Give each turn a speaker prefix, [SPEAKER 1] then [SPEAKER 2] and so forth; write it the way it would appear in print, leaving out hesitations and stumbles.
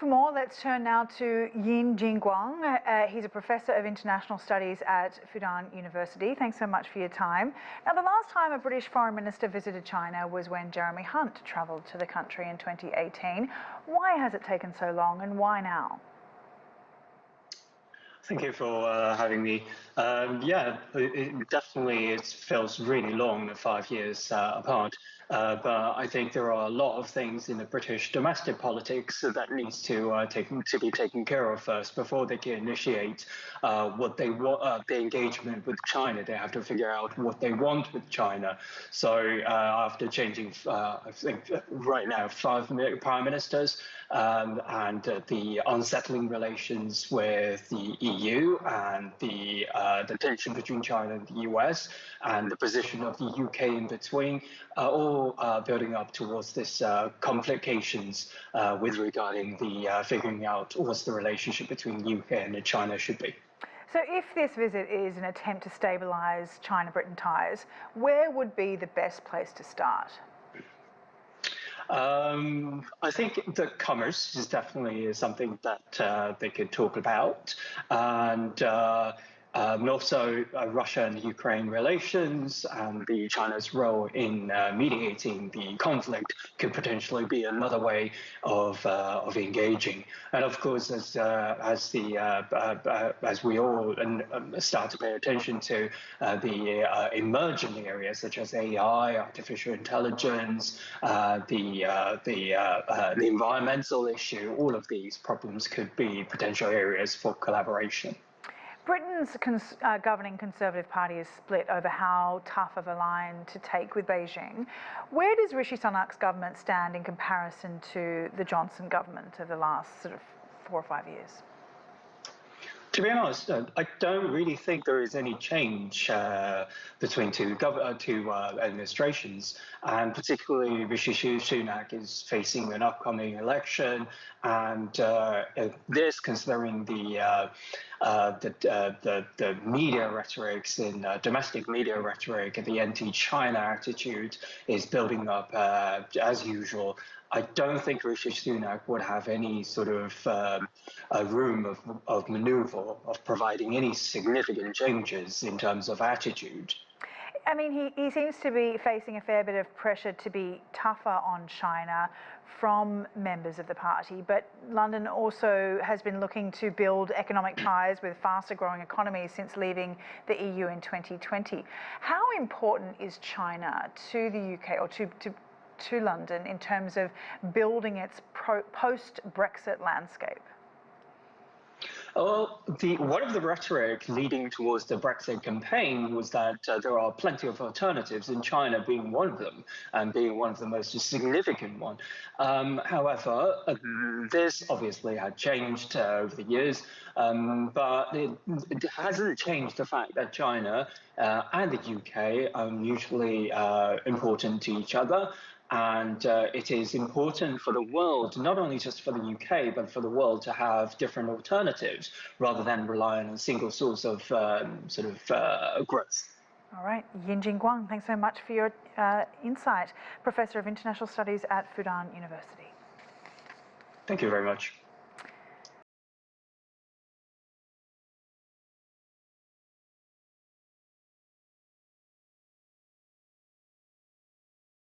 [SPEAKER 1] For more, let's turn now to Yin Zhiguang. He's a professor of international studies at Fudan University. Thanks so much for your time. Now, the last time a British foreign minister visited China was when Jeremy Hunt travelled to the country in 2018. Why has it taken so long, and why now?
[SPEAKER 2] Thank you for having me. It definitely feels really long, 5 years apart. But I think there are a lot of things in the British domestic politics that needs to be taken care of first before they can initiate what they want. The engagement with China, they have to figure out what they want with China. So after changing, I think right now 5 prime ministers and the unsettling relations with the EU and the tension between China and the US and the position of the UK in between are all building up towards this complications with regarding the figuring out what's the relationship between the UK and China should be.
[SPEAKER 1] So if this visit is an attempt to stabilise China-Britain ties, where would be the best place to start?
[SPEAKER 2] I think that commerce is definitely something that they could talk about, and also Russia and Ukraine relations and China's role in mediating the conflict could potentially be another way of engaging. And of course, as we all start to pay attention to the emerging areas such as AI, artificial intelligence, the environmental issue, all of these problems could be potential areas for collaboration.
[SPEAKER 1] Britain's governing Conservative Party is split over how tough of a line to take with Beijing. Where does Rishi Sunak's government stand in comparison to the Johnson government of the last sort of 4 or 5 years?
[SPEAKER 2] To be honest, I don't really think there is any change between two administrations, and particularly Rishi Sunak is facing an upcoming election, and this, considering the media rhetorics in domestic media rhetoric and the anti-China attitude is building up as usual. I don't think Rishi Sunak would have any sort of room of maneuver, of providing any significant changes in terms of attitude.
[SPEAKER 1] I mean, he seems to be facing a fair bit of pressure to be tougher on China from members of the party, but London also has been looking to build economic ties with faster growing economies since leaving the EU in 2020. How important is China to the UK or to London in terms of building its post-Brexit landscape?
[SPEAKER 2] Well, one of the rhetoric leading towards the Brexit campaign was that there are plenty of alternatives, and China being one of them, and being one of the most significant one. However, this obviously had changed over the years, but it hasn't changed the fact that China and the UK are mutually important to each other. And it is important for the world, not only just for the UK, but for the world to have different alternatives rather than rely on a single source of growth.
[SPEAKER 1] All right, Yin Zhiguang, thanks so much for your insight. Professor of International Studies at Fudan University.
[SPEAKER 2] Thank you very much.